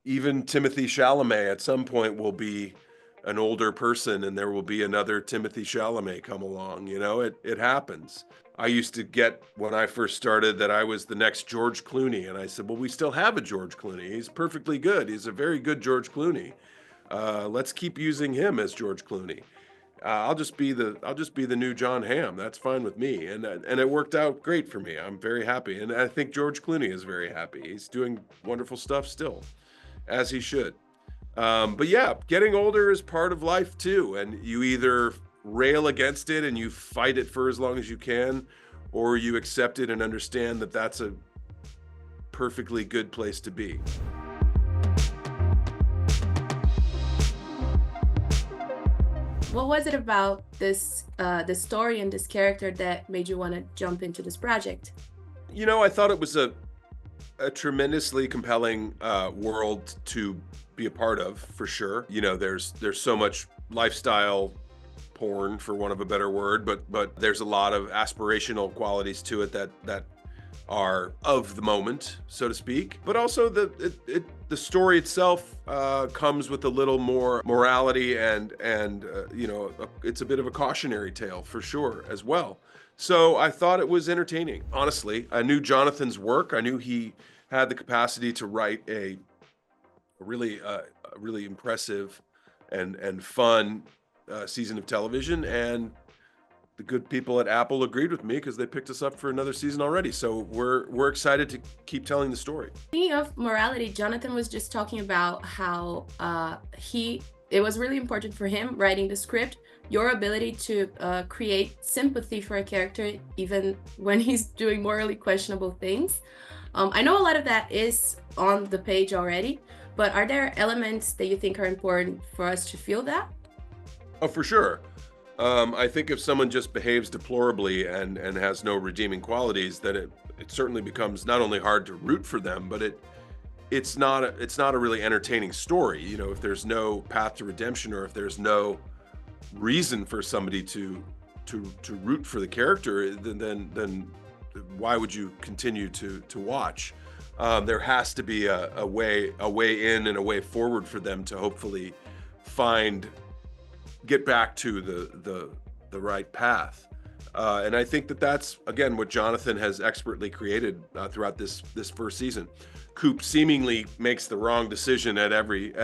even Timothy Chalamet at some point will be an older person and there will be another Timothy Chalamet come along, it happens. I used to get when I first started that I was the next George Clooney, and I said, "Well, we still have a George Clooney. He's perfectly good. He's a very good George Clooney. Let's keep using him as George Clooney. I'll just be the new John Hamm. That's fine with me." And it worked out great for me. I'm very happy, and I think George Clooney is very happy. He's doing wonderful stuff still, as he should. But yeah, getting older is part of life too, and you either rail against it and you fight it for as long as you can, or you accept it and understand that that's a perfectly good place to be. What was it about the story and this character that made you want to jump into this project? I thought it was a tremendously compelling world to be a part of, for sure. There's so much lifestyle porn, for want of a better word, but there's a lot of aspirational qualities to it that are of the moment, so to speak. But also the story itself comes with a little more morality, and it's a bit of a cautionary tale for sure as well. So I thought it was entertaining. Honestly, I knew Jonathan's work. I knew he had the capacity to write a really impressive and fun season of television, and the good people at Apple agreed with me because they picked us up for another season already. So we're excited to keep telling the story. Speaking of morality, Jonathan was just talking about how it was really important for him writing the script, your ability to create sympathy for a character even when he's doing morally questionable things. I know a lot of that is on the page already, but are there elements that you think are important for us to feel that? Oh, for sure. I think if someone just behaves deplorably and has no redeeming qualities, then it certainly becomes not only hard to root for them, but it's not a really entertaining story. If there's no path to redemption, or if there's no reason for somebody to root for the character, then why would you continue to watch? There has to be a way in and a way forward for them to hopefully get back to the right path. And I think that's again what Jonathan has expertly created throughout this first season. Coop seemingly makes the wrong decision at every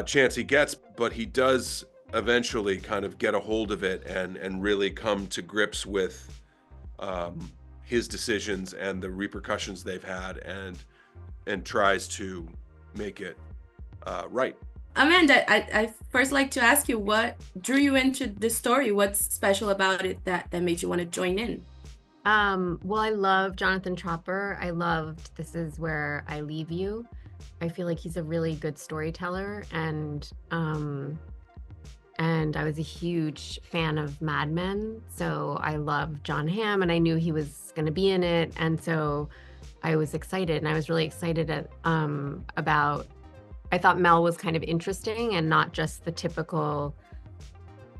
chance he gets, but he does eventually kind of get a hold of it and really come to grips with his decisions and the repercussions they've had, and tries to make it right. Amanda, I first like to ask you what drew you into this story? What's special about it that made you want to join in? Well, I love Jonathan Tropper. I loved This Is Where I Leave You. I feel like he's a really good storyteller, and I was a huge fan of Mad Men, so I love John Hamm, and I knew he was going to be in it, and so I was excited, and I was really excited about. I thought Mel was kind of interesting and not just the typical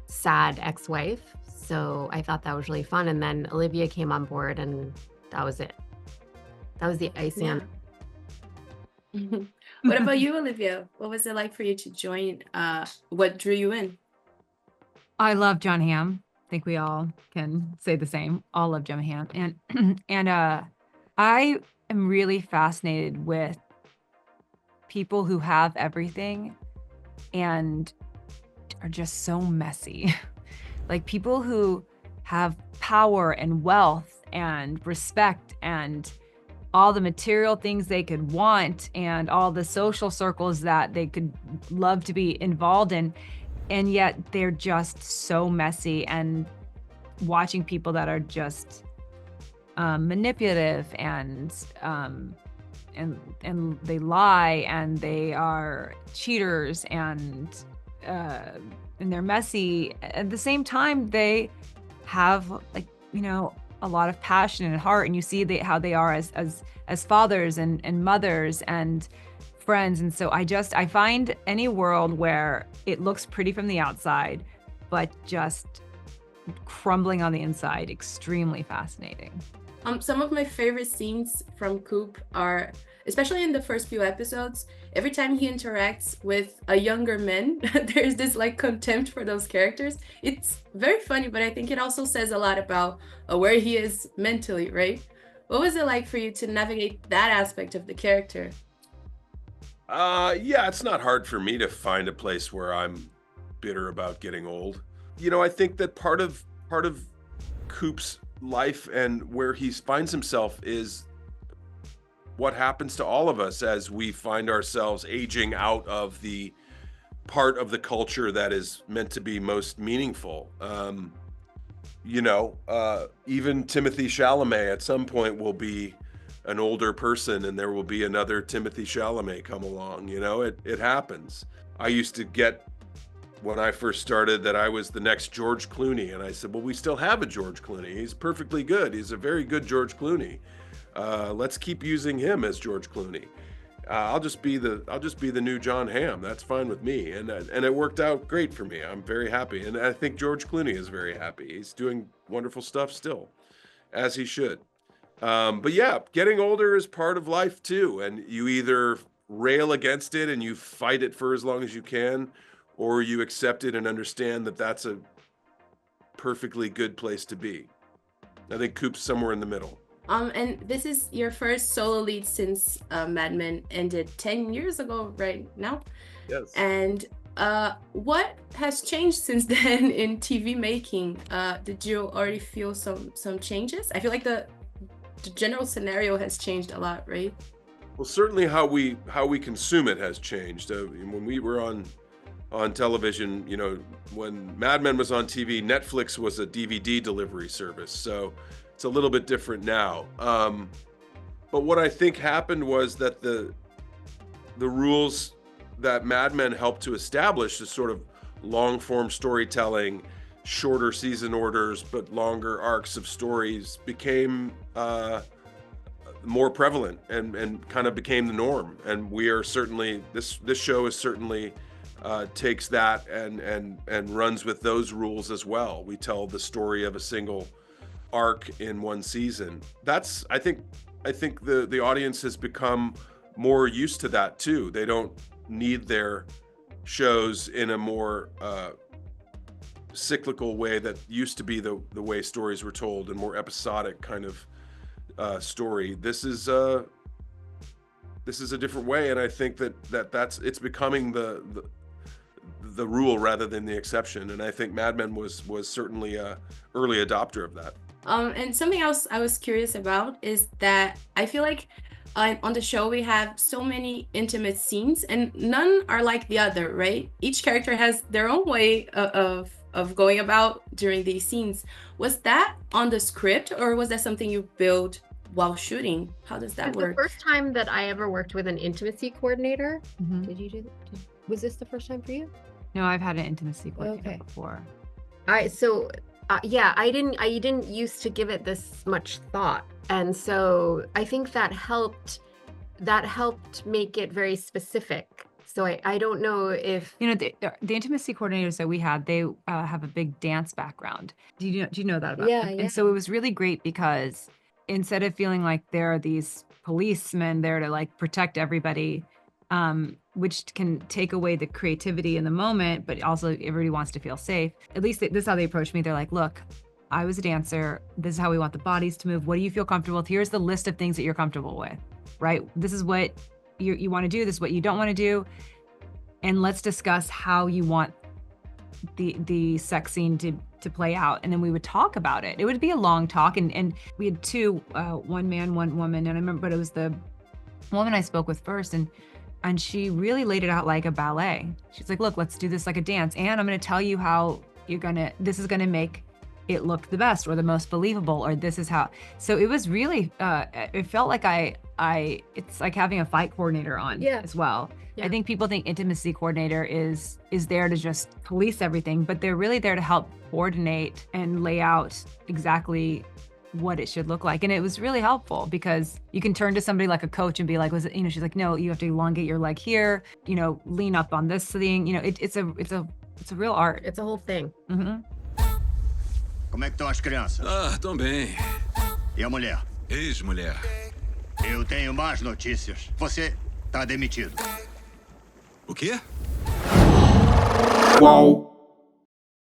sad ex-wife. So I thought that was really fun. And then Olivia came on board, and that was it. That was the icing Yeah. on. What about you, Olivia? What was it like for you to join? What drew you in? I love John Hamm. I think we all can say the same. All love John Hamm. And and I am really fascinated with people who have everything and are just so messy. Like people who have power and wealth and respect and all the material things they could want and all the social circles that they could love to be involved in. And yet they're just so messy, and watching people that are just manipulative and they lie and they are cheaters and they're messy. At the same time, they have a lot of passion and heart, and you see how they are as fathers and mothers and friends. And so I find any world where it looks pretty from the outside, but just crumbling on the inside extremely fascinating. Some of my favorite scenes from Coop are especially in the first few episodes, every time he interacts with a younger man, there's this like contempt for those characters. It's very funny, but I think it also says a lot about where he is mentally, right? What was it like for you to navigate that aspect of the character? Yeah, it's not hard for me to find a place where I'm bitter about getting old. You know, I think that part of Coop's life and where he finds himself is what happens to all of us as we find ourselves aging out of the part of the culture that is meant to be most meaningful. Even Timothy Chalamet at some point will be an older person, and there will be another Timothy Chalamet come along. You know, it happens. I used to get, when I first started, that I was the next George Clooney, and I said, well, we still have a George Clooney. He's perfectly good. He's a very good George Clooney. Let's keep using him as George Clooney. I'll just be the new John Hamm. That's fine with me, and it worked out great for me. I'm very happy, and I think George Clooney is very happy. He's doing wonderful stuff still, as he should. But yeah, getting older is part of life too, and you either rail against it and you fight it for as long as you can, or you accept it and understand that that's a perfectly good place to be. I think Coop's somewhere in the middle. And this is your first solo lead since Mad Men ended 10 years ago, right now? Yes. And what has changed since then in TV making? Did you already feel some changes? I feel like the general scenario has changed a lot, right? Well, certainly how we consume it has changed. When we were on television, you know, when Mad Men was on TV, Netflix was a DVD delivery service, so it's a little bit different now. But what I think happened was that the rules that Mad Men helped to establish, this sort of long form storytelling, shorter season orders but longer arcs of stories, became more prevalent and kind of became the norm. And we are certainly, this show is certainly takes that and runs with those rules as well. We tell the story of a single arc in one season. That's, I think the audience has become more used to that too. They don't need their shows in a more cyclical way that used to be the way stories were told, and more episodic kind of story. This is a different way, and I think that's it's becoming the rule rather than the exception. And I think Mad Men was certainly a early adopter of that. And something else I was curious about is that I feel like on the show we have so many intimate scenes, and none are like the other, right? Each character has their own way of going about during these scenes. Was that on the script, or was that something you built while shooting? How does that work? The first time that I ever worked with an intimacy coordinator. Mhm. Did you do that? Was this the first time for you? No, I've had an intimacy coordinator Okay. before. I didn't used to give it this much thought, and so I think that helped make it very specific. So I don't know if You know, the intimacy coordinators that we had, they have a big dance background. Do you know that about Yeah, them? yeah. And so it was really great because instead of feeling like there are these policemen there to like protect everybody, which can take away the creativity in the moment, but also everybody wants to feel safe. At least this is how they approached me. They're like, look, I was a dancer. This is how we want the bodies to move. What do you feel comfortable with? Here's the list of things that you're comfortable with, right? This is what you want to do. This is what you don't want to do. And let's discuss how you want the sex scene to play out. And then we would talk about it. It would be a long talk. And we had two, one man, one woman. And I remember, but it was the woman I spoke with first. And she really laid it out like a ballet. She's like, look, let's do this like a dance. And I'm going to tell you how this is going to make it look the best or the most believable, or this is how. So it was really, it felt like it's like having a fight coordinator on as well. Yeah. I think people think intimacy coordinator is there to just police everything, but they're really there to help coordinate and lay out exactly what it should look like. And it was really helpful because you can turn to somebody like a coach and be like, was it, she's like, no, you have to elongate your leg here, lean up on this thing. It's a real art. it's a whole thing. Mhm. Como é que estão as crianças? Ah, tão bem. E a mulher? Ex-mulher. Eu tenho más notícias. Você tá demitido. O quê? Uau.